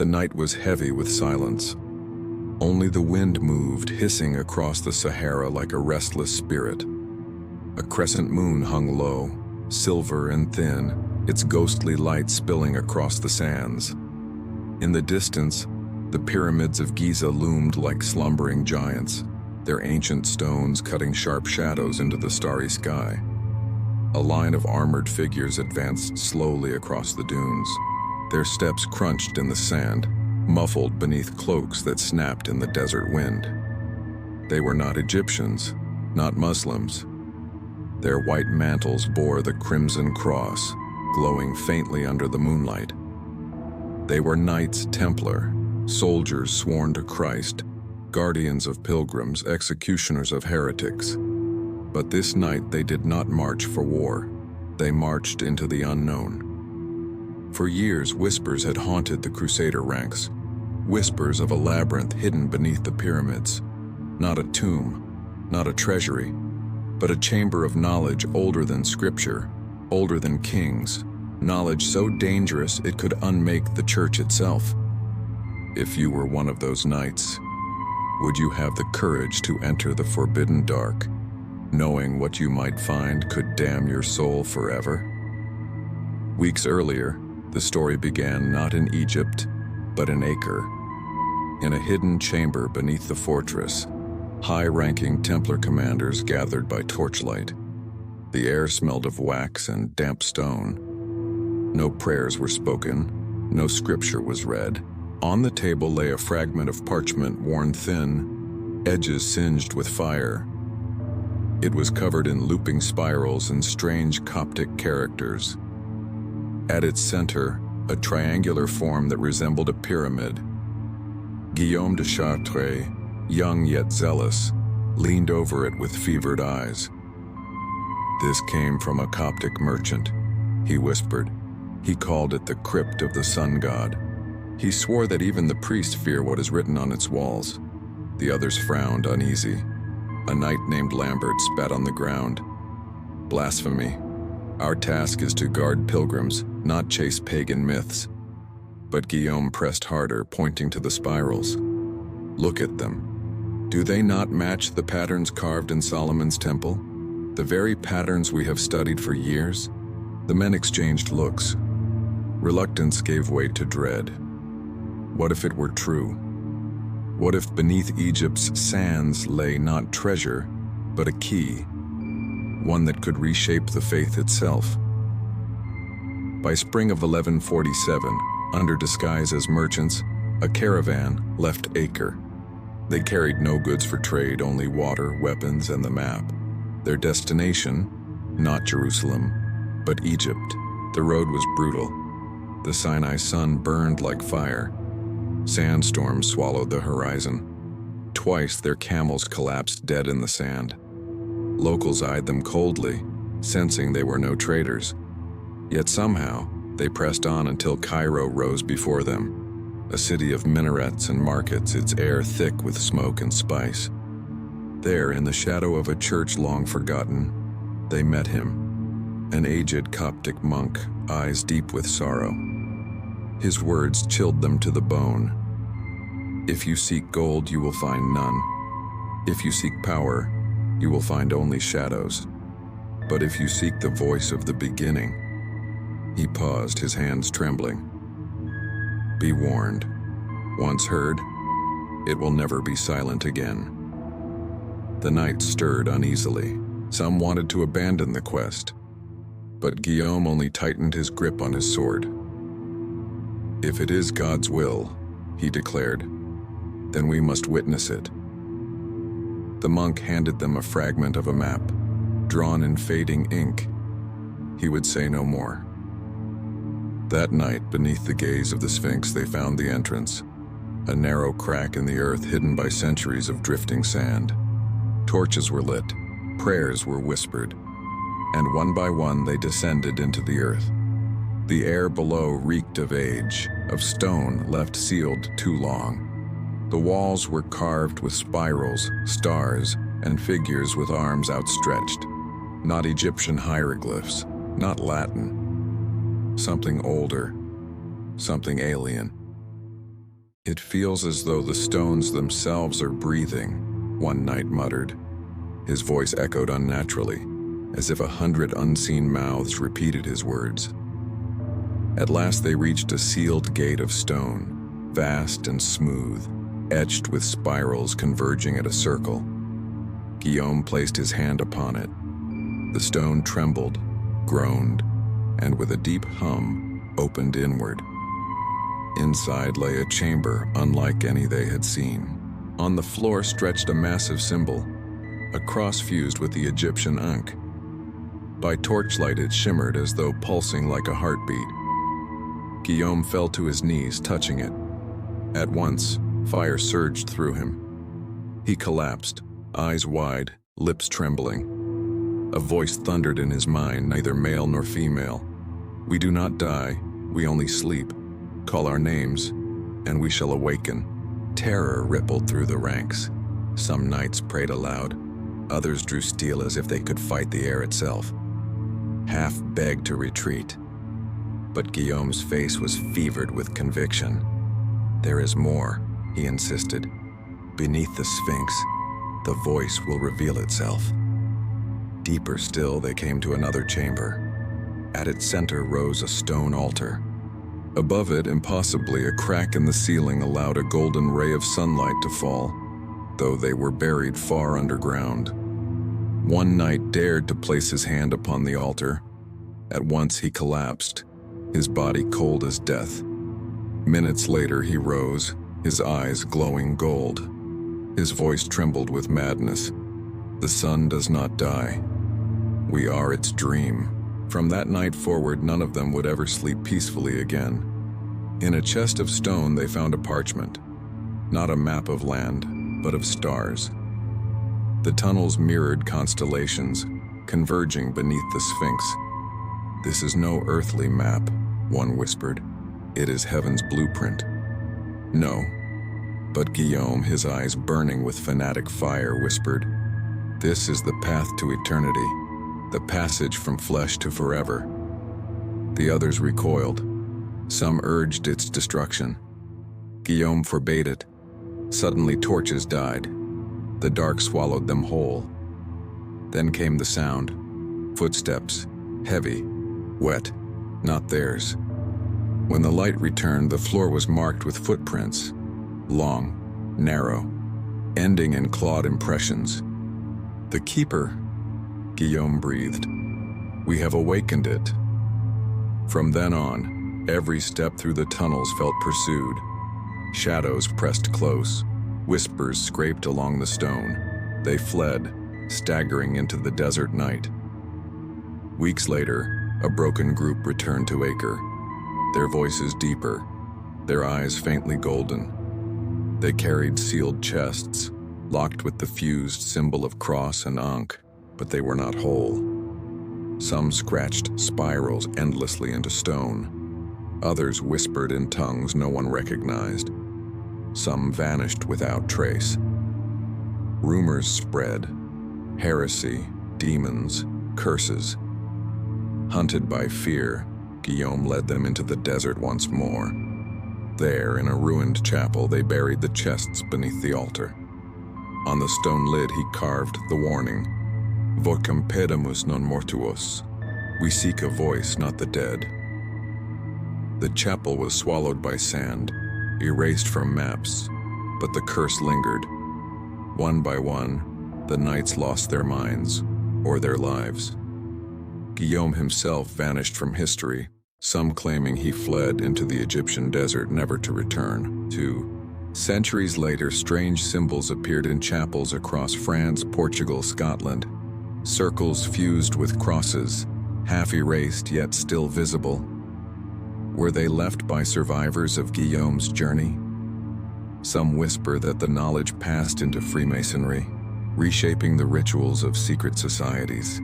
The night was heavy with silence. Only the wind moved, hissing across the Sahara like a restless spirit. A crescent moon hung low, silver and thin, its ghostly light spilling across the sands. In the distance, the pyramids of Giza loomed like slumbering giants, their ancient stones cutting sharp shadows into the starry sky. A line of armored figures advanced slowly across the dunes. Their steps crunched in the sand, muffled beneath cloaks that snapped in the desert wind. They were not Egyptians, not Muslims. Their white mantles bore the crimson cross, glowing faintly under the moonlight. They were Knights Templar, soldiers sworn to Christ, guardians of pilgrims, executioners of heretics. But this night they did not march for war. They marched into the unknown. For years, whispers had haunted the Crusader ranks, whispers of a labyrinth hidden beneath the pyramids. Not a tomb, not a treasury, but a chamber of knowledge older than scripture, older than kings, knowledge so dangerous it could unmake the church itself. If you were one of those knights, would you have the courage to enter the forbidden dark, knowing what you might find could damn your soul forever? Weeks earlier, the story began not in Egypt, but in Acre. In a hidden chamber beneath the fortress, high-ranking Templar commanders gathered by torchlight. The air smelled of wax and damp stone. No prayers were spoken, no scripture was read. On the table lay a fragment of parchment worn thin, edges singed with fire. It was covered in looping spirals and strange Coptic characters. At its center, a triangular form that resembled a pyramid. Guillaume de Chartres, young yet zealous, leaned over it with fevered eyes. "This came from a Coptic merchant," he whispered. He called it the crypt of the sun god. He swore that even the priests fear what is written on its walls. The others frowned, uneasy. A knight named Lambert spat on the ground. "Blasphemy. Our task is to guard pilgrims, not chase pagan myths." But Guillaume pressed harder, pointing to the spirals. "Look at them. Do they not match the patterns carved in Solomon's temple? The very patterns we have studied for years?" The men exchanged looks. Reluctance gave way to dread. What if it were true? What if beneath Egypt's sands lay not treasure, but a key, one that could reshape the faith itself? By spring of 1147, under disguise as merchants, a caravan left Acre. They carried no goods for trade, only water, weapons, and the map. Their destination, not Jerusalem, but Egypt. The road was brutal. The Sinai sun burned like fire. Sandstorms swallowed the horizon. Twice their camels collapsed dead in the sand. Locals eyed them coldly, sensing they were no traders. Yet somehow, they pressed on until Cairo rose before them, a city of minarets and markets, its air thick with smoke and spice. There, in the shadow of a church long forgotten, they met him, an aged Coptic monk, eyes deep with sorrow. His words chilled them to the bone. "If you seek gold, you will find none. If you seek power, you will find only shadows. But if you seek the voice of the beginning..." He paused, his hands trembling. "Be warned. Once heard, it will never be silent again." The knights stirred uneasily. Some wanted to abandon the quest, but Guillaume only tightened his grip on his sword. "If it is God's will," he declared, "then we must witness it." The monk handed them a fragment of a map, drawn in fading ink. He would say no more. That night, beneath the gaze of the Sphinx, they found the entrance, a narrow crack in the earth hidden by centuries of drifting sand. Torches were lit, prayers were whispered, and one by one they descended into the earth. The air below reeked of age, of stone left sealed too long. The walls were carved with spirals, stars, and figures with arms outstretched. Not Egyptian hieroglyphs, not Latin. Something older, something alien. "It feels as though the stones themselves are breathing," one knight muttered. His voice echoed unnaturally, as if 100 unseen mouths repeated his words. At last they reached a sealed gate of stone, vast and smooth, etched with spirals converging at a circle. Guillaume placed his hand upon it. The stone trembled, groaned, and with a deep hum, opened inward. Inside lay a chamber unlike any they had seen. On the floor stretched a massive symbol, a cross fused with the Egyptian Ankh. By torchlight it shimmered as though pulsing like a heartbeat. Guillaume fell to his knees, touching it. At once, fire surged through him. He collapsed, eyes wide, lips trembling. A voice thundered in his mind, neither male nor female. "We do not die, we only sleep. Call our names, and we shall awaken." Terror rippled through the ranks. Some knights prayed aloud. Others drew steel as if they could fight the air itself. Half begged to retreat. But Guillaume's face was fevered with conviction. "There is more," he insisted. "Beneath the Sphinx, the voice will reveal itself." Deeper still, they came to another chamber. At its center rose a stone altar. Above it, impossibly, a crack in the ceiling allowed a golden ray of sunlight to fall, though they were buried far underground. One knight dared to place his hand upon the altar. At once he collapsed, his body cold as death. Minutes later he rose, his eyes glowing gold. His voice trembled with madness. "The sun does not die. We are its dream." From that night forward, none of them would ever sleep peacefully again. In a chest of stone they found a parchment, not a map of land, but of stars. The tunnels mirrored constellations, converging beneath the Sphinx. "This is no earthly map," one whispered. "It is heaven's blueprint." "No." But Guillaume, his eyes burning with fanatic fire, whispered, "This is the path to eternity, the passage from flesh to forever." The others recoiled. Some urged its destruction. Guillaume forbade it. Suddenly torches died. The dark swallowed them whole. Then came the sound. Footsteps, heavy, wet, not theirs. When the light returned, the floor was marked with footprints, long, narrow, ending in clawed impressions. "The Keeper," Guillaume breathed. "We have awakened it." From then on, every step through the tunnels felt pursued. Shadows pressed close, whispers scraped along the stone. They fled, staggering into the desert night. Weeks later, a broken group returned to Acre, their voices deeper, their eyes faintly golden. They carried sealed chests, locked with the fused symbol of Cross and Ankh, but they were not whole. Some scratched spirals endlessly into stone. Others whispered in tongues no one recognized. Some vanished without trace. Rumors spread. Heresy, demons, curses. Hunted by fear, Guillaume led them into the desert once more. There, in a ruined chapel, they buried the chests beneath the altar. On the stone lid he carved the warning, "Vocem pedamus non mortuos." We seek a voice, not the dead. The chapel was swallowed by sand, erased from maps, but the curse lingered. One by one, the knights lost their minds, or their lives. Guillaume himself vanished from history, some claiming he fled into the Egyptian desert never to return. Centuries later, strange symbols appeared in chapels across France, Portugal, Scotland. Circles fused with crosses, half erased yet still visible. Were they left by survivors of Guillaume's journey? Some whisper that the knowledge passed into Freemasonry, reshaping the rituals of secret societies.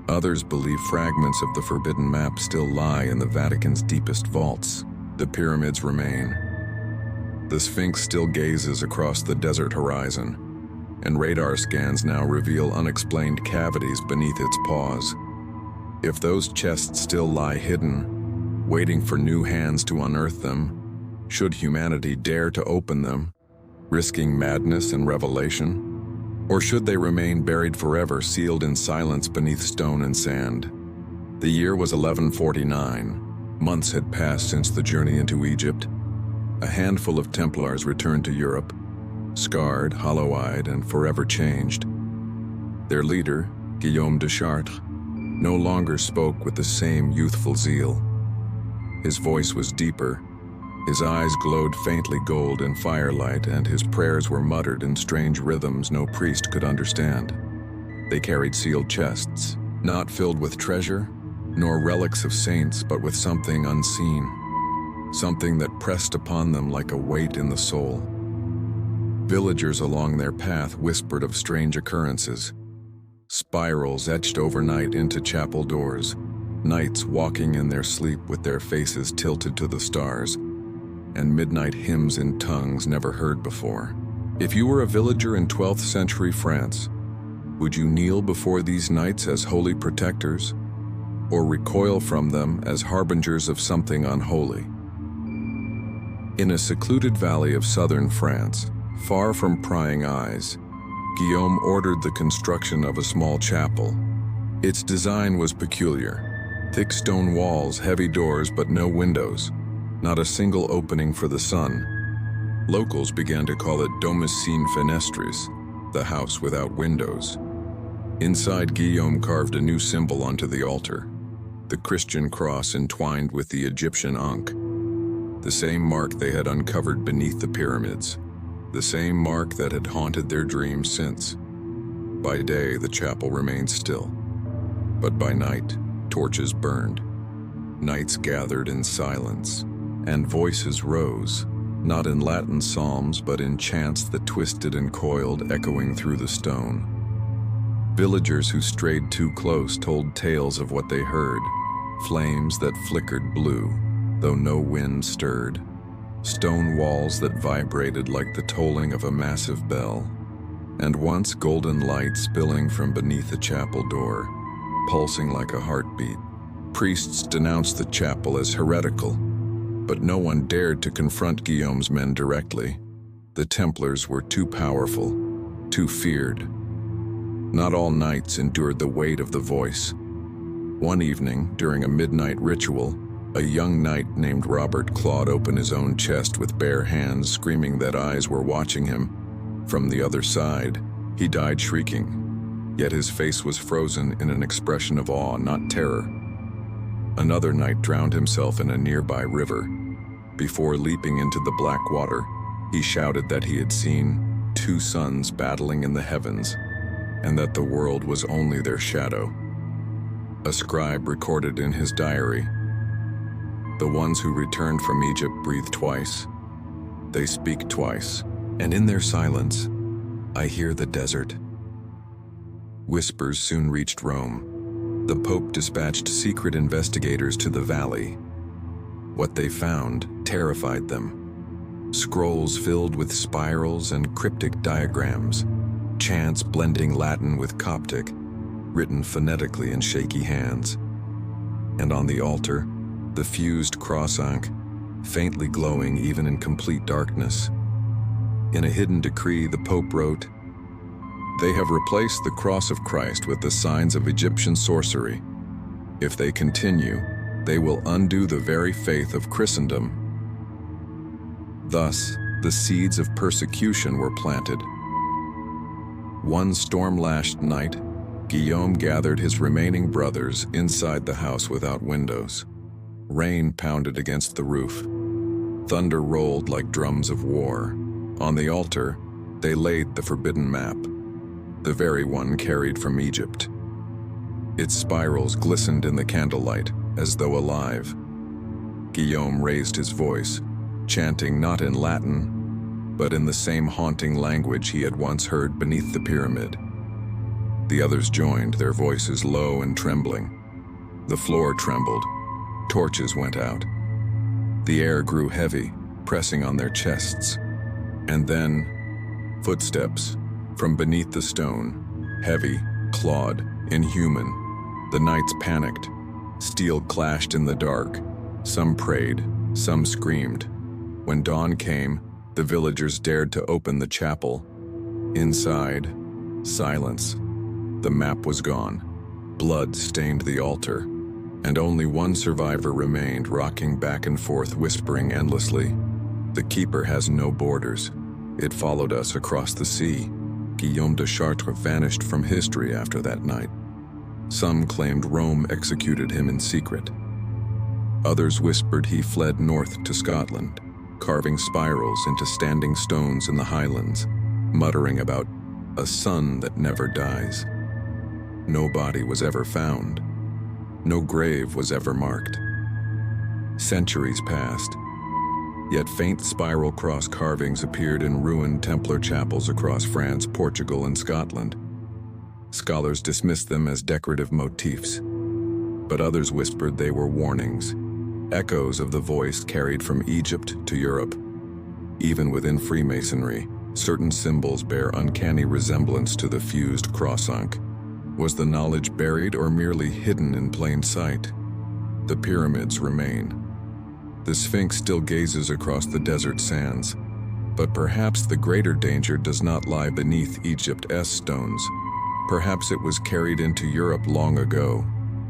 Others believe fragments of the forbidden map still lie in the Vatican's deepest vaults. The pyramids remain. The Sphinx still gazes across the desert horizon, and radar scans now reveal unexplained cavities beneath its paws. If those chests still lie hidden, waiting for new hands to unearth them, Should humanity dare to open them, risking madness and revelation? Or should they remain buried forever, sealed in silence beneath stone and sand? The year was 1149. Months had passed since the journey into Egypt. A handful of Templars returned to Europe, scarred, hollow-eyed, and forever changed. Their leader, Guillaume de Chartres, no longer spoke with the same youthful zeal. His voice was deeper, his eyes glowed faintly gold in firelight, and his prayers were muttered in strange rhythms no priest could understand. They carried sealed chests, not filled with treasure, nor relics of saints, but with something unseen, something that pressed upon them like a weight in the soul. Villagers along their path whispered of strange occurrences. Spirals etched overnight into chapel doors, knights walking in their sleep with their faces tilted to the stars, and midnight hymns in tongues never heard before. If you were a villager in 12th century France, would you kneel before these knights as holy protectors, or recoil from them as harbingers of something unholy? In a secluded valley of southern France, far from prying eyes, Guillaume ordered the construction of a small chapel. Its design was peculiar. Thick stone walls, heavy doors, but no windows. Not a single opening for the sun. Locals began to call it Domus sin fenestris, the house without windows. Inside, Guillaume carved a new symbol onto the altar, the Christian cross entwined with the Egyptian Ankh, the same mark they had uncovered beneath the pyramids, the same mark that had haunted their dreams since. By day, the chapel remained still, but by night, torches burned. Knights gathered in silence, and voices rose, not in Latin psalms, but in chants that twisted and coiled, echoing through the stone. Villagers who strayed too close told tales of what they heard, flames that flickered blue, though no wind stirred, stone walls that vibrated like the tolling of a massive bell, and once golden light spilling from beneath a chapel door, pulsing like a heartbeat. Priests denounced the chapel as heretical, but no one dared to confront Guillaume's men directly. The Templars were too powerful, too feared. Not all knights endured the weight of the voice. One evening, during a midnight ritual, a young knight named Robert clawed open his own chest with bare hands, screaming that eyes were watching him. From the other side, he died shrieking, yet his face was frozen in an expression of awe, not terror. Another knight drowned himself in a nearby river. Before leaping into the black water, he shouted that he had seen two suns battling in the heavens, and that the world was only their shadow. A scribe recorded in his diary, "The ones who returned from Egypt breathe twice. They speak twice, and in their silence, I hear the desert." Whispers soon reached Rome. The Pope dispatched secret investigators to the valley. What they found terrified them. Scrolls filled with spirals and cryptic diagrams, chants blending Latin with Coptic, written phonetically in shaky hands. And on the altar, the fused Cross and Ankh, faintly glowing even in complete darkness. In a hidden decree, the Pope wrote, "They have replaced the cross of Christ with the signs of Egyptian sorcery. If they continue, they will undo the very faith of Christendom." Thus, the seeds of persecution were planted. One storm-lashed night, Guillaume gathered his remaining brothers inside the house without windows. Rain pounded against the roof. Thunder rolled like drums of war. On the altar, they laid the forbidden map, the very one carried from Egypt. Its spirals glistened in the candlelight, as though alive. Guillaume raised his voice, chanting not in Latin, but in the same haunting language he had once heard beneath the pyramid. The others joined, their voices low and trembling. The floor trembled. Torches went out. The air grew heavy, pressing on their chests. And then, footsteps from beneath the stone, heavy, clawed, inhuman. The knights panicked. Steel clashed in the dark. Some prayed, some screamed. When dawn came, the villagers dared to open the chapel. Inside, silence. The map was gone. Blood stained the altar, and only one survivor remained, rocking back and forth, whispering endlessly. The keeper has no borders. It followed us across the sea. Guillaume de Chartres vanished from history after that night. Some claimed Rome executed him in secret. Others whispered he fled north to Scotland, carving spirals into standing stones in the highlands, muttering about a sun that never dies. No body was ever found. No grave was ever marked. Centuries passed, yet faint spiral cross carvings appeared in ruined Templar chapels across France, Portugal, and Scotland. Scholars dismissed them as decorative motifs, but others whispered they were warnings, echoes of the voice carried from Egypt to Europe. Even within Freemasonry, certain symbols bear uncanny resemblance to the fused Cross and Ankh. Was the knowledge buried or merely hidden in plain sight? The pyramids remain. The Sphinx still gazes across the desert sands, but perhaps the greater danger does not lie beneath Egypt's stones. Perhaps it was carried into Europe long ago,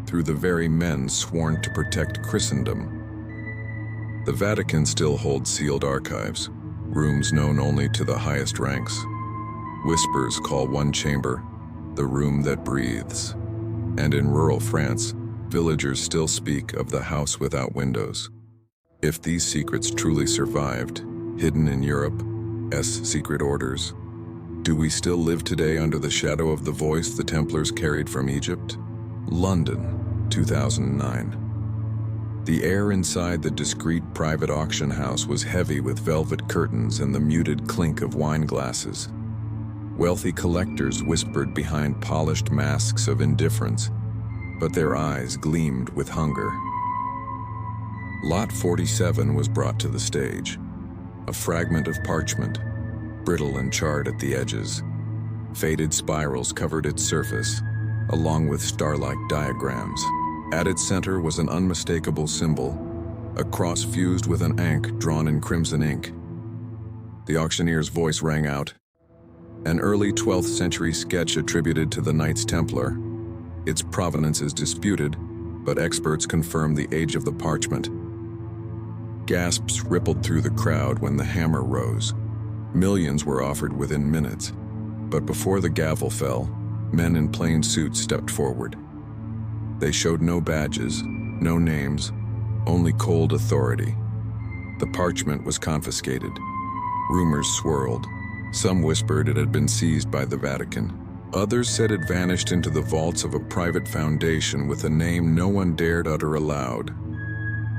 through the very men sworn to protect Christendom. The Vatican still holds sealed archives, rooms known only to the highest ranks. Whispers call one chamber the room that breathes. And in rural France, villagers still speak of the house without windows. If these secrets truly survived, hidden in Europe's secret orders, do we still live today under the shadow of the voice the Templars carried from Egypt? London, 2009. The air inside the discreet private auction house was heavy with velvet curtains and the muted clink of wine glasses. Wealthy collectors whispered behind polished masks of indifference, but their eyes gleamed with hunger. Lot 47 was brought to the stage, a fragment of parchment, brittle and charred at the edges. Faded spirals covered its surface, along with star-like diagrams. At its center was an unmistakable symbol, a cross fused with an ankh drawn in crimson ink. The auctioneer's voice rang out, an early 12th century sketch attributed to the Knights Templar. Its provenance is disputed, but experts confirm the age of the parchment. Gasps rippled through the crowd when the hammer rose. Millions were offered within minutes, but before the gavel fell, men in plain suits stepped forward. They showed no badges, no names, only cold authority. The parchment was confiscated. Rumors swirled. Some whispered it had been seized by the Vatican. Others said it vanished into the vaults of a private foundation with a name no one dared utter aloud.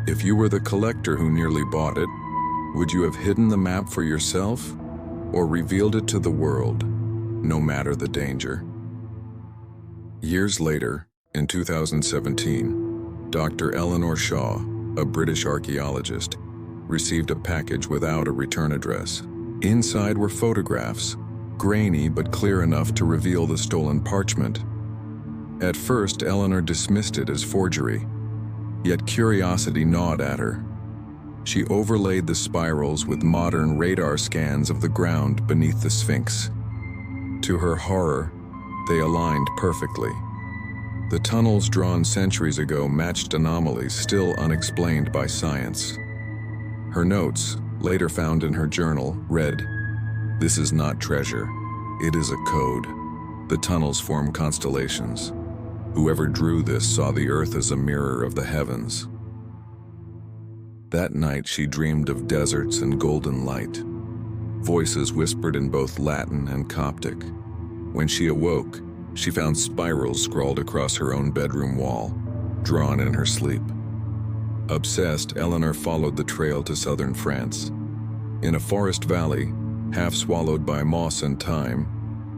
If you were the collector who nearly bought it, would you have hidden the map for yourself or revealed it to the world, no matter the danger? Years later, in 2017, Dr. Eleanor Shaw, a British archaeologist, received a package without a return address. Inside were photographs, grainy but clear enough to reveal the stolen parchment. At first, Eleanor dismissed it as forgery, yet curiosity gnawed at her. She overlaid the spirals with modern radar scans of the ground beneath the Sphinx. To her horror, they aligned perfectly. The tunnels drawn centuries ago matched anomalies still unexplained by science. Her notes, later found in her journal, read, "This is not treasure, it is a code. The tunnels form constellations. Whoever drew this saw the earth as a mirror of the heavens." That night she dreamed of deserts and golden light. Voices whispered in both Latin and Coptic. When she awoke, she found spirals scrawled across her own bedroom wall, drawn in her sleep. Obsessed, Eleanor followed the trail to southern France. In a forest valley, half swallowed by moss and thyme,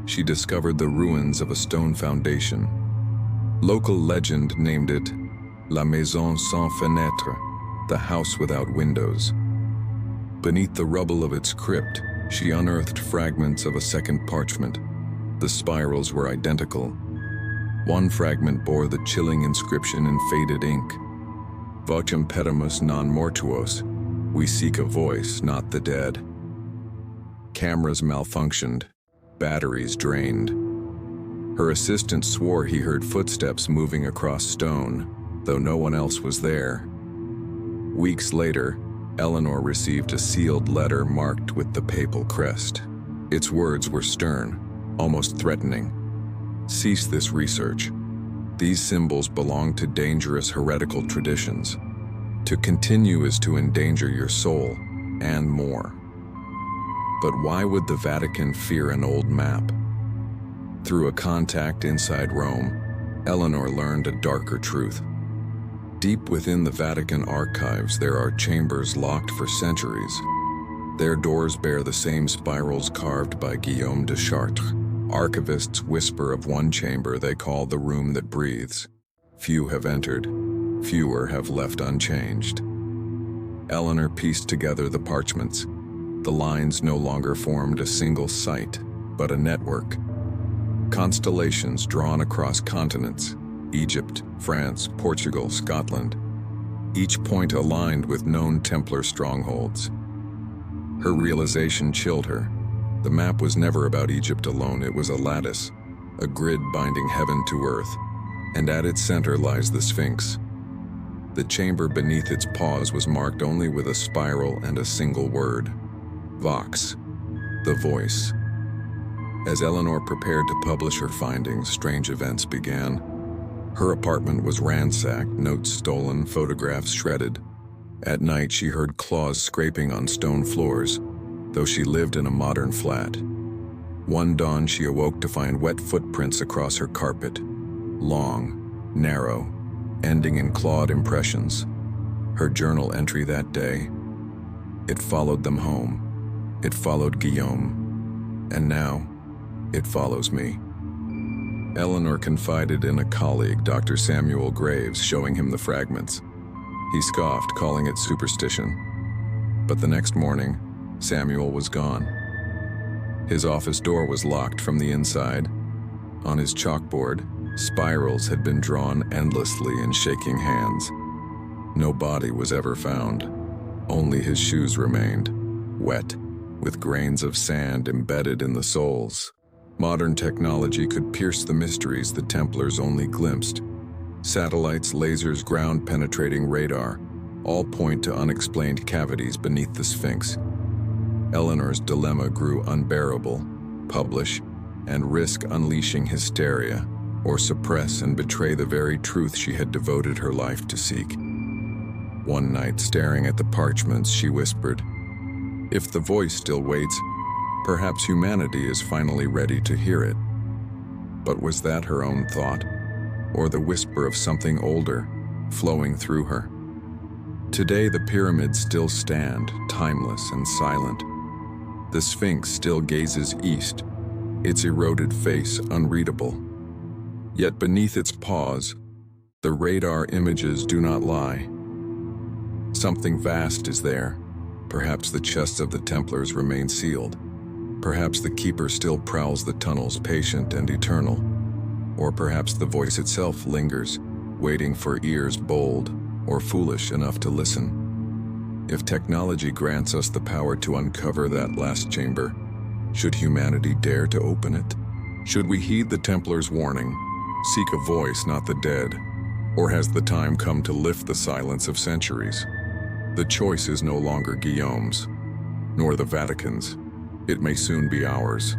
she discovered the ruins of a stone foundation. Local legend named it La Maison Sans Fenêtre, the house without windows. Beneath the rubble of its crypt, she unearthed fragments of a second parchment. The spirals were identical. One fragment bore the chilling inscription in faded ink, Votum petimus non mortuos, We seek a voice, not the dead. Cameras malfunctioned, batteries drained. Her assistant swore he heard footsteps moving across stone, though no one else was there. Weeks later, Eleanor received a sealed letter marked with the papal crest. Its words were stern, almost threatening. Cease this research. These symbols belong to dangerous heretical traditions. To continue is to endanger your soul, and more. But why would the Vatican fear an old map? Through a contact inside Rome, Eleanor learned a darker truth. Deep within the Vatican archives, there are chambers locked for centuries. Their doors bear the same spirals carved by Guillaume de Chartres. Archivists whisper of one chamber they call the room that breathes. Few have entered, fewer have left unchanged. Eleanor pieced together the parchments. The lines no longer formed a single site, but a network. Constellations drawn across continents: Egypt, France, Portugal, Scotland. Each point aligned with known Templar strongholds. Her realization chilled her. The map was never about Egypt alone. It was a lattice, a grid binding heaven to earth, and at its center lies the Sphinx. The chamber beneath its paws was marked only with a spiral and a single word: Vox, the voice. As Eleanor prepared to publish her findings, strange events began. Her apartment was ransacked, notes stolen, photographs shredded. At night, she heard claws scraping on stone floors, though she lived in a modern flat. One dawn, she awoke to find wet footprints across her carpet, long, narrow, ending in clawed impressions. Her journal entry that day: it followed them home. It followed Guillaume. And now, it follows me. Eleanor confided in a colleague, Dr. Samuel Graves, showing him the fragments. He scoffed, calling it superstition. But the next morning, Samuel was gone. His office door was locked from the inside. On his chalkboard, spirals had been drawn endlessly in shaking hands. No body was ever found. Only his shoes remained, wet, with grains of sand embedded in the soles. Modern technology could pierce the mysteries the Templars only glimpsed. Satellites, lasers, ground-penetrating radar, all point to unexplained cavities beneath the Sphinx. Eleanor's dilemma grew unbearable: publish and risk unleashing hysteria, or suppress and betray the very truth she had devoted her life to seek. One night, staring at the parchments, she whispered, "If the voice still waits, perhaps humanity is finally ready to hear it." But was that her own thought, or the whisper of something older, flowing through her? Today, the pyramids still stand, timeless and silent. The Sphinx still gazes east, its eroded face unreadable. Yet beneath its paws, the radar images do not lie. Something vast is there. Perhaps the chests of the Templars remain sealed. Perhaps the Keeper still prowls the tunnels, patient and eternal. Or perhaps the voice itself lingers, waiting for ears bold or foolish enough to listen. If technology grants us the power to uncover that last chamber, should humanity dare to open it? Should we heed the Templars' warning, seek a voice, not the dead? Or has the time come to lift the silence of centuries? The choice is no longer Guillaume's, nor the Vatican's. It may soon be ours.